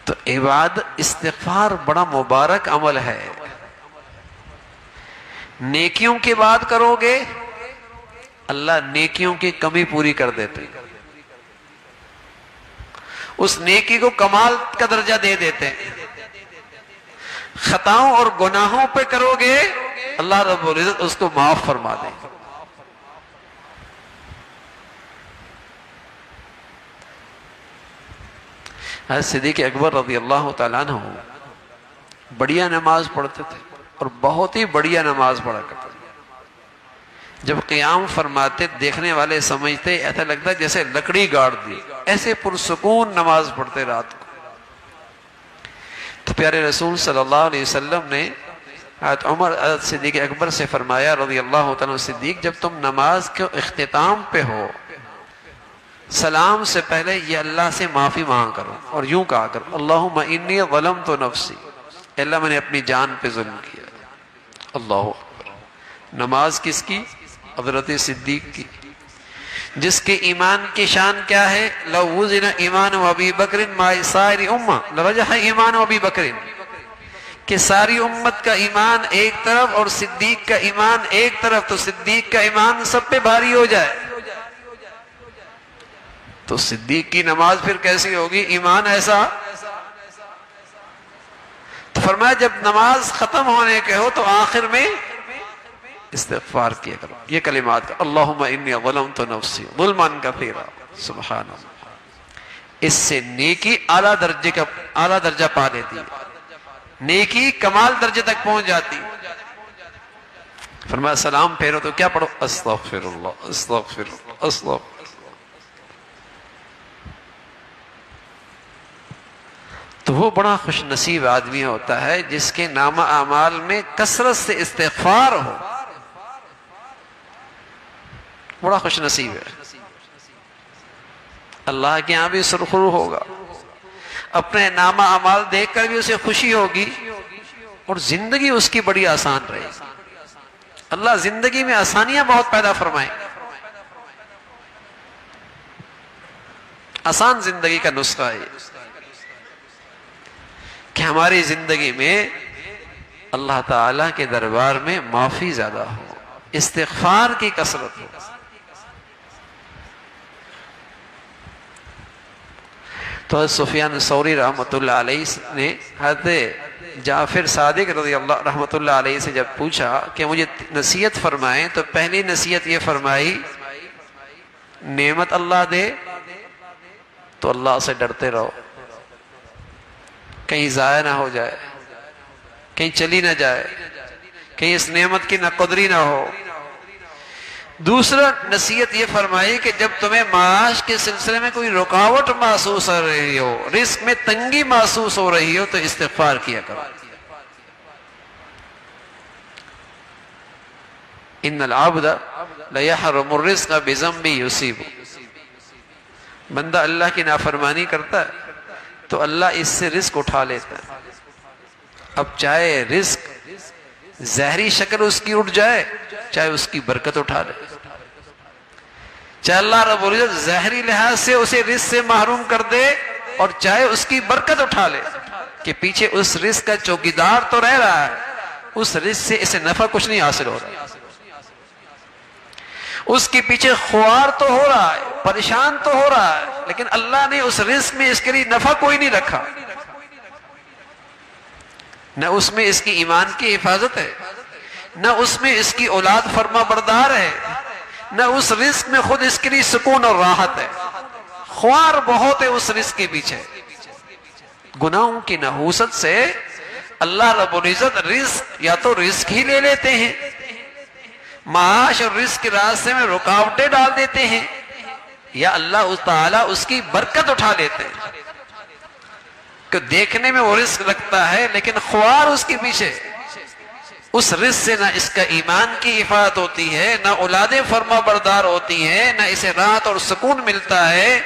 تو استغفار بڑا مبارک عمل ہے۔ نیکیوں کی بات کرو گے، اللہ نیکیوں کی کمی پوری کر دیتے، اس نیکی کو کمال کا درجہ دے دیتے۔ خطاؤں اور گناہوں پہ کرو گے، اللہ رب العزت اس کو معاف فرما دے۔ حضرت صدیق اکبر رضی اللہ تعالیٰ عنہ بڑھیا نماز پڑھتے تھے، اور بہت ہی بڑھیا نماز پڑھا کرتے تھے۔ جب قیام فرماتے دیکھنے والے سمجھتے ایسا لگتا جیسے لکڑی گاڑ دی، ایسے پرسکون نماز پڑھتے رات کو۔ تو پیارے رسول صلی اللہ علیہ وسلم نے حضرت حضرت صدیق اکبر سے فرمایا رضی اللہ تعالیٰ صدیق، جب تم نماز کے اختتام پہ ہو، سلام سے پہلے یہ اللہ سے معافی مانگ کرو، اور یوں کہا کرو اللہم انی ظلمت نفسی، اللہ میں نے اپنی جان پہ ظلم کیا۔ اللہ اکبر۔ نماز کس کی؟ حضرت صدیق کی، جس کے ایمان کی شان کیا ہے؟ لو وزن ایمان ابی بکر مع سائر امہ لرجح ایمان ابی بکر، کہ ساری امت کا ایمان ایک طرف اور صدیق کا ایمان ایک طرف، تو صدیق کا ایمان سب پہ بھاری ہو جائے، تو صدیق کی نماز پھر کیسی ہوگی؟ ایمان ایسا۔ تو فرمایا جب نماز ختم ہونے کے ہو تو آخر میں استغفار کیا کرو، یہ کلمات کا اللہم انی ظلمت نفسی ظلما کثیرا، سبحان اللہ۔ اس سے نیکی اعلیٰ درجہ پا لیتی، نیکی کمال درجے تک پہنچ جاتی۔ فرمایا سلام پھیرو تو کیا پڑھو؟ استغفر اللہ استغفر اللہ استغفر۔ تو وہ بڑا خوش نصیب آدمی ہوتا ہے جس کے نامہ اعمال میں کثرت سے استغفار ہو، بڑا خوش نصیب ہے، اللہ کے یہاں بھی سرخرو ہوگا، اپنے نامہ اعمال دیکھ کر بھی اسے خوشی ہوگی، اور زندگی اس کی بڑی آسان رہے گی۔ اللہ زندگی میں آسانیاں بہت پیدا فرمائیں، آسان زندگی کا نسخہ ہے کہ ہماری زندگی میں اللہ تعالیٰ کے دربار میں معافی زیادہ ہو، استغفار کی کثرت ہو۔ تو حضرت سفیان ثوری رحمۃ اللہ علیہ نے حضرت جعفر صادق رضی اللہ رحمۃ اللہ علیہ سے جب پوچھا کہ مجھے نصیحت فرمائیں، تو پہلی نصیحت یہ فرمائی نعمت اللہ دے تو اللہ سے ڈرتے رہو، کہیں ضائع نہ ہو جائے، کہیں چلی نہ جائے، کہیں اس نعمت کی نہ قدری نہ ہو۔ دوسرا نصیحت یہ فرمائی کہ جب تمہیں معاش کے سلسلے میں کوئی رکاوٹ محسوس ہو رہی ہو، رزق میں تنگی محسوس ہو رہی ہو، تو استغفار کیا کرو۔ ان العبد لیحرم الرزق بذنب یصیب، بندہ اللہ کی نافرمانی کرتا ہے تو اللہ اس سے رزق اٹھا لیتا ہے۔ اب چاہے رزق زہری شکل اس کی اٹھ جائے، چاہے اس کی برکت اٹھا لے، چاہے اللہ رب العزت زہری لحاظ سے اسے رزق سے محروم کر دے، اور چاہے اس کی برکت اٹھا لے کہ پیچھے اس رزق کا چوکیدار تو رہ رہا ہے، اس رزق سے اسے نفع کچھ نہیں حاصل ہو رہا، اس کے پیچھے خوار تو ہو رہا ہے، پریشان تو ہو رہا ہے، لیکن اللہ نے اس رزق میں اس کے لیے نفع کوئی نہیں رکھا، نہ اس میں اس کی ایمان کی حفاظت ہے، نہ اس میں اس کی اولاد فرما بردار ہے، نہ اس رزق میں خود اس کے لیے سکون اور راحت ہے، خوار بہت ہے اس رزق کے پیچھے۔ گناہوں کی نحوست سے اللہ رب العزت رزق یا تو رزق ہی لے لیتے ہیں، معاش اور رزق کے راستے میں رکاوٹیں ڈال دیتے ہیں، یا اللہ تعالیٰ اس کی برکت اٹھا لیتے ہیں کہ دیکھنے میں وہ رزق لگتا ہے لیکن خوار اس کے پیچھے، اس رزق سے نہ اس کا ایمان کی حفاظت ہوتی ہے، نہ اولادیں فرما بردار ہوتی ہیں، نہ اسے راحت اور سکون ملتا ہے،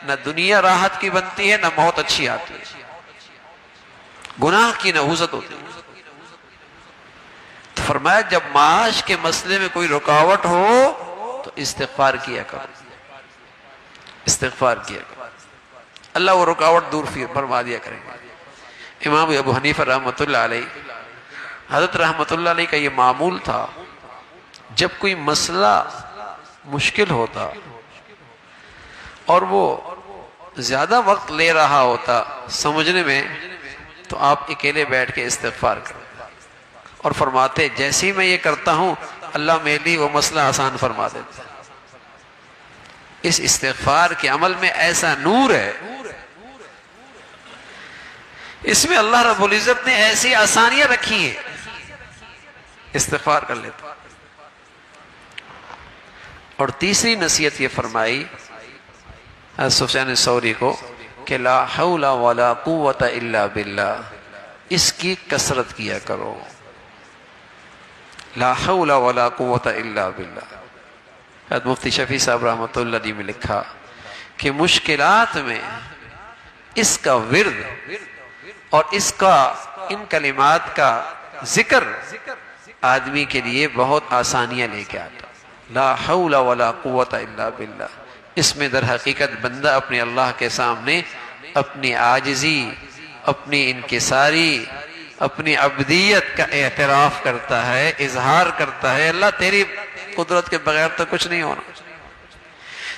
نہ دنیا راحت کی بنتی ہے، نہ موت اچھی آتی ہے، گناہ کی نحوست ہوتی ہے۔ تو فرمایا جب معاش کے مسئلے میں کوئی رکاوٹ ہو تو استغفار کیا کرو، استغفار کیا کرو، اللہ وہ رکاوٹ دور فرما دیا کریں گے۔ امام ابو حنیفہ رحمۃ اللہ علیہ، حضرت رحمۃ اللہ علیہ کا یہ معمول تھا، جب کوئی مسئلہ مشکل ہوتا اور وہ زیادہ وقت لے رہا ہوتا سمجھنے میں، تو آپ اکیلے بیٹھ کے استغفار کرتے اور فرماتے جیسے ہی میں یہ کرتا ہوں اللہ میرے لیے وہ مسئلہ آسان فرما دیتا۔ اس استغفار کے عمل میں ایسا نور ہے، اس میں اللہ رب العزت نے ایسی آسانیاں رکھی ہیں، استغفار کر لیتا۔ اور تیسری نصیحت یہ فرمائی سفیان ثوری کو کہ لا حول ولا قوت الا باللہ، اس کی کثرت کیا کرو، لا حول ولا قوت الا باللہ۔ حضرت مفتی شفیع صاحب رحمۃ اللہ علیہ میں لکھا کہ مشکلات میں اس کا ورد اور اس کا ان کلمات کا ذکر آدمی کے لیے بہت آسانیاں لے کے آتا۔ لا حول ولا قوت الا باللہ، اس میں در حقیقت بندہ اپنے اللہ کے سامنے اپنی عاجزی، اپنی انکساری، اپنی عبدیت کا اعتراف کرتا ہے، اظہار کرتا ہے، اللہ تیری قدرت کے بغیر تو کچھ نہیں ہونا،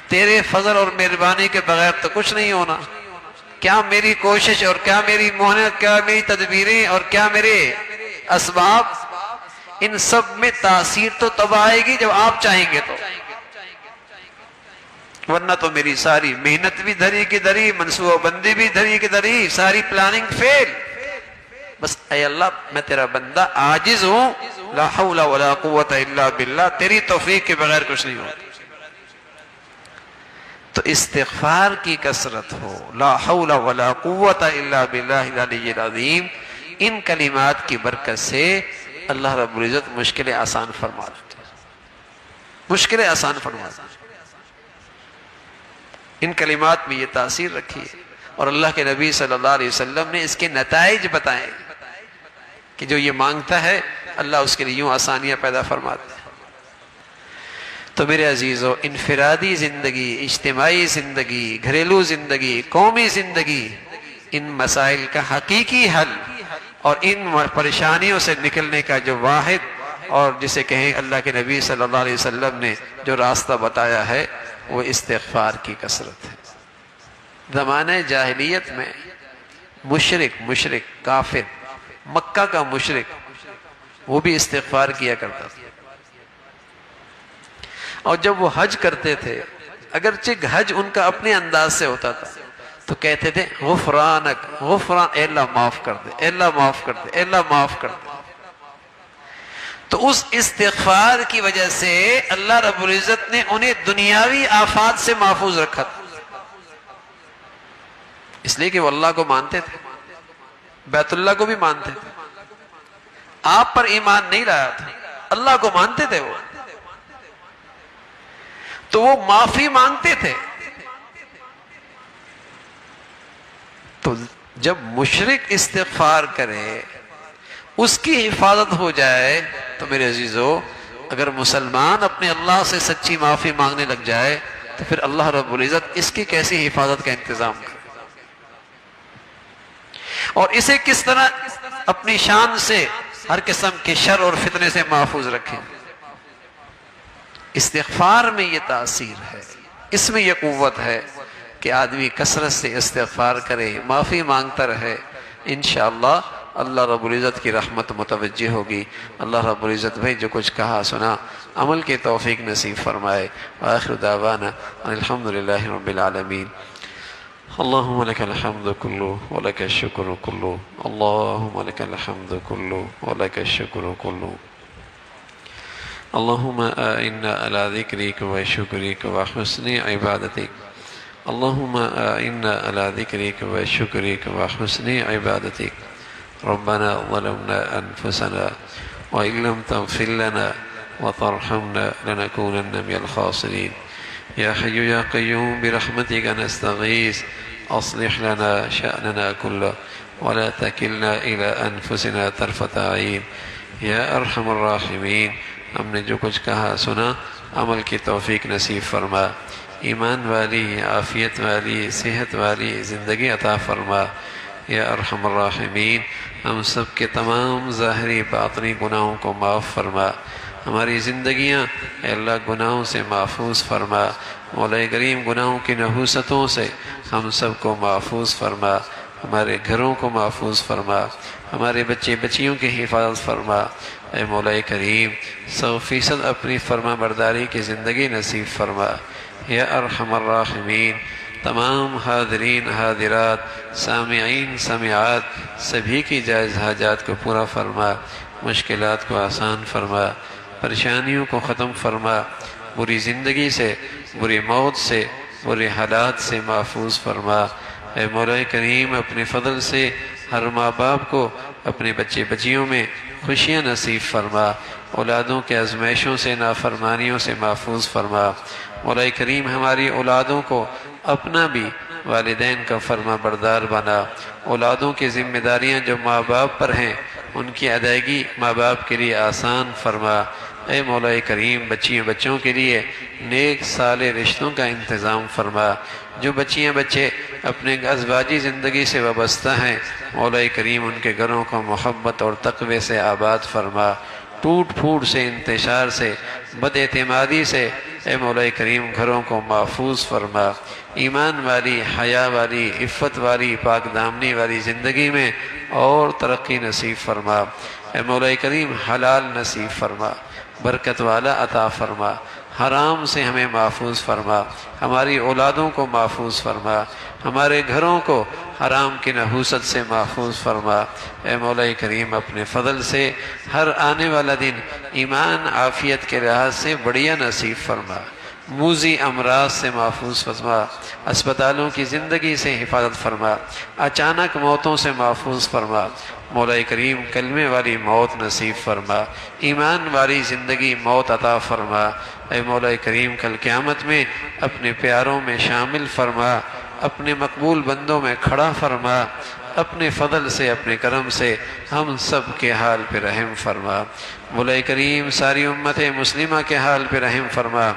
تیرے فضل اور مہربانی کے بغیر تو کچھ نہیں ہونا، کیا میری کوشش اور کیا میری محنت، کیا میری تدبیریں اور کیا میرے اسباب، ان سب میں تاثیر تو تب آئے گی جب آپ چاہیں گے تو، ورنہ تو میری ساری محنت بھی دھری کی دھری، منصوبہ بندی بھی دھری کی دھری، ساری پلاننگ فیل۔ بس اے اللہ میں تیرا بندہ عاجز ہوں، لا حول ولا قوت الا باللہ، تیری توفیق کے بغیر کچھ نہیں ہوتا۔ تو استغفار کی کثرت ہو، لا حول ولا قوت الا باللہ العلی العظیم، ان کلمات کی برکت سے اللہ رب العزت مشکلیں آسان فرما دیتے ہیں، مشکلیں آسان فرما دیتے ہیں۔ ان کلمات میں یہ تاثیر رکھی ہے، اور اللہ کے نبی صلی اللہ علیہ وسلم نے اس کے نتائج بتائے کہ جو یہ مانگتا ہے اللہ اس کے لیے یوں آسانیاں پیدا فرماتے ہیں۔ تو میرے عزیزو، انفرادی زندگی، اجتماعی زندگی، گھریلو زندگی، قومی زندگی، ان مسائل کا حقیقی حل اور ان پریشانیوں سے نکلنے کا جو واحد اور جسے کہیں اللہ کے نبی صلی اللہ علیہ وسلم نے جو راستہ بتایا ہے وہ استغفار کی کثرت ہے۔ زمانہ جاہلیت میں مشرک کافر، مکہ کا مشرک، وہ بھی استغفار کیا کرتا تھا، اور جب وہ حج کرتے تھے، اگرچہ حج ان کا اپنے انداز سے ہوتا تھا، تو کہتے تھے غفرانک، غفران، اے اللہ معاف کر دے، اے اللہ معاف کر دے، اے اللہ معاف کر دے۔ تو اس استغفار کی وجہ سے اللہ رب العزت نے انہیں دنیاوی آفات سے محفوظ رکھا تھا، اس لیے کہ وہ اللہ کو مانتے تھے، بیت اللہ کو بھی مانتے تھے، آپ پر ایمان نہیں لایا تھا، اللہ کو مانتے تھے وہ، تو وہ معافی مانگتے تھے۔ تو جب مشرک استغفار کرے، اس کی حفاظت ہو جائے، تو میرے عزیزو اگر مسلمان اپنے اللہ سے سچی معافی مانگنے لگ جائے تو پھر اللہ رب العزت اس کی کیسی حفاظت کا انتظام کرے، اور اسے کس طرح اپنی شان سے ہر قسم کے شر اور فتنے سے محفوظ رکھیں۔ استغفار میں یہ تاثیر ہے، اس میں یہ قوت ہے کہ آدمی کثرت سے استغفار کرے، معافی مانگتا رہے، انشاءاللہ اللہ رب العزت کی رحمت متوجہ ہوگی۔ اللہ رب العزت بھائی جو کچھ کہا سنا عمل کی توفیق نصیب فرمائے۔ وآخر دعوانا ان الحمدللہ رب العالمین۔ اللہم لک الحمد کلو ولک الشکر کلو، اللہم لک الحمد کلو ولک الشکر کلو، اللہم اعنا علی ذکرک و شکرک و حسن عبادتک، اللہم اعنا علی ذکرک و شکرک و حسن عبادتک، ربنا ظلمنا انفسنا وإن لم تغفر لنا وترحمنا لنكونن من الخاسرين. يا حي يا قيوم برحمتك نستغيث أصلح لنا شأننا كله ولا تكلنا إلى أنفسنا طرفة عين. یا ارحم الراحمین، ہم نے جو کچھ کہا سنا عمل کی توفیق نصیب فرما، ایمان والی عافیت والی صحت والی زندگی عطا فرما۔ یا ارحم الراحمین، ہم سب کے تمام ظاہری باطنی گناہوں کو معاف فرما، ہماری زندگیاں اے اللہ گناہوں سے محفوظ فرما، مولا کریم گناہوں کی نحوستوں سے ہم سب کو محفوظ فرما، ہمارے گھروں کو محفوظ فرما، ہمارے بچے بچیوں کی حفاظت فرما۔ اے مولا کریم 100% اپنی فرما برداری کی زندگی نصیب فرما۔ یا ارحم الراحمین، تمام حاضرین حاضرات سامعین سامعات سبھی کی جائز حاجات کو پورا فرما، مشکلات کو آسان فرما، پریشانیوں کو ختم فرما، بری زندگی سے بری موت سے برے حالات سے محفوظ فرما۔ اے مولا کریم اپنے فضل سے ہر ماں باپ کو اپنے بچے بچیوں میں خوشیاں نصیب فرما، اولادوں کے آزمائشوں سے نافرمانیوں سے محفوظ فرما۔ مولا کریم ہماری اولادوں کو اپنا بھی والدین کا فرما بردار بنا، اولادوں کی ذمہ داریاں جو ماں باپ پر ہیں ان کی ادائیگی ماں باپ کے لیے آسان فرما۔ اے مولا کریم بچیوں بچوں کے لیے نیک صالح رشتوں کا انتظام فرما، جو بچیاں بچے اپنے ازواجی زندگی سے وابستہ ہیں مولا کریم ان کے گھروں کو محبت اور تقوی سے آباد فرما، ٹوٹ پھوٹ سے انتشار سے بد اعتمادی سے اے مولا کریم گھروں کو محفوظ فرما، ایمان والی حیا والی عفت والی پاک دامنی والی زندگی میں اور ترقی نصیب فرما۔ اے مولا کریم حلال نصیب فرما، برکت والا عطا فرما، حرام سے ہمیں محفوظ فرما، ہماری اولادوں کو محفوظ فرما، ہمارے گھروں کو حرام کی نحوست سے محفوظ فرما۔ اے مولا کریم اپنے فضل سے ہر آنے والا دن ایمان عافیت کے لحاظ سے بڑھیا نصیب فرما، موذی امراض سے محفوظ فرما، اسپتالوں کی زندگی سے حفاظت فرما، اچانک موتوں سے محفوظ فرما۔ مولا کریم کلمے والی موت نصیب فرما، ایمان والی زندگی موت عطا فرما۔ اے مولا کریم کل قیامت میں اپنے پیاروں میں شامل فرما، اپنے مقبول بندوں میں کھڑا فرما، اپنے فضل سے اپنے کرم سے ہم سب کے حال پہ رحم فرما۔ مولا کریم ساری امت مسلمہ کے حال پہ رحم فرما،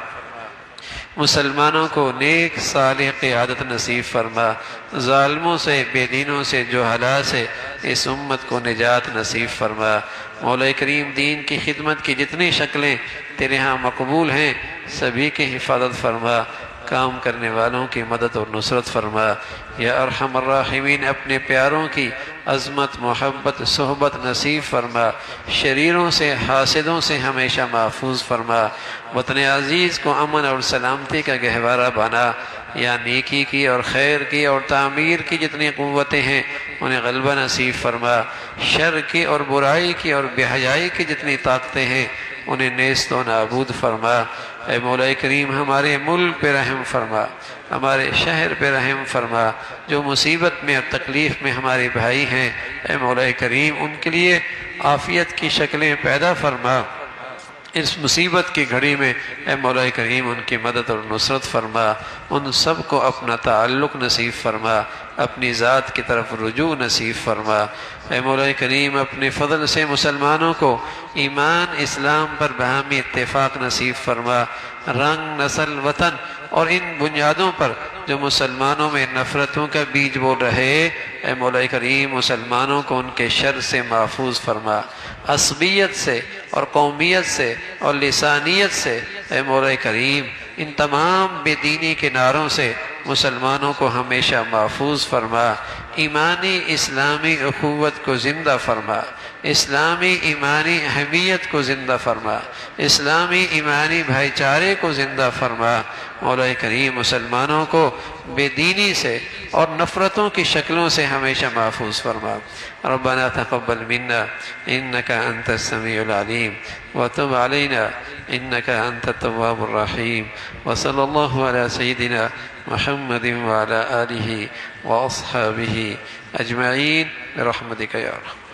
مسلمانوں کو نیک صالح قیادت نصیب فرما، ظالموں سے بے دینوں سے جہلاء سے اس امت کو نجات نصیب فرما۔ مولا کریم دین کی خدمت کی جتنی شکلیں تیرے ہاں مقبول ہیں سبھی کی حفاظت فرما، کام کرنے والوں کی مدد اور نصرت فرما۔ یا ارحم الراحمین اپنے پیاروں کی عظمت محبت صحبت نصیب فرما، شریروں سے حاسدوں سے ہمیشہ محفوظ فرما، وطن عزیز کو امن اور سلامتی کا گہوارہ بنا۔ یا نیکی کی اور خیر کی اور تعمیر کی جتنی قوتیں ہیں انہیں غلبہ نصیب فرما، شر کی اور برائی کی اور بے حیائی کی جتنی طاقتیں ہیں انہیں نیست و نابود فرما۔ اے مولا کریم ہمارے ملک پہ رحم فرما، ہمارے شہر پہ رحم فرما، جو مصیبت میں اور تکلیف میں ہمارے بھائی ہیں اے مولا کریم ان کے لیے عافیت کی شکلیں پیدا فرما۔ اس مصیبت کی گھڑی میں اے مولا کریم ان کی مدد اور نصرت فرما، ان سب کو اپنا تعلق نصیب فرما، اپنی ذات کی طرف رجوع نصیب فرما۔ اے مولا کریم اپنے فضل سے مسلمانوں کو ایمان اسلام پر باہمی اتفاق نصیب فرما، رنگ نسل وطن اور ان بنیادوں پر جو مسلمانوں میں نفرتوں کا بیج بول رہے اے مولا کریم مسلمانوں کو ان کے شر سے محفوظ فرما، عصبیت سے اور قومیت سے اور لسانیت سے اے مولا کریم ان تمام بے دینی کے نعروں سے مسلمانوں کو ہمیشہ محفوظ فرما، ایمانی اسلامی اخوت کو زندہ فرما، اسلامی ایمانی حمیت کو زندہ فرما، اسلامی ایمانی بھائی چارے کو زندہ فرما۔ مولا کریم مسلمانوں کو بے دینی سے اور نفرتوں کی شکلوں سے ہمیشہ محفوظ فرما۔ ربنا تقبل منا انك انت السميع العليم وتب علينا انك انت التواب الرحيم وصلى الله على سيدنا محمد وعلى آله واصحابه اجمعين برحمتك يا رب۔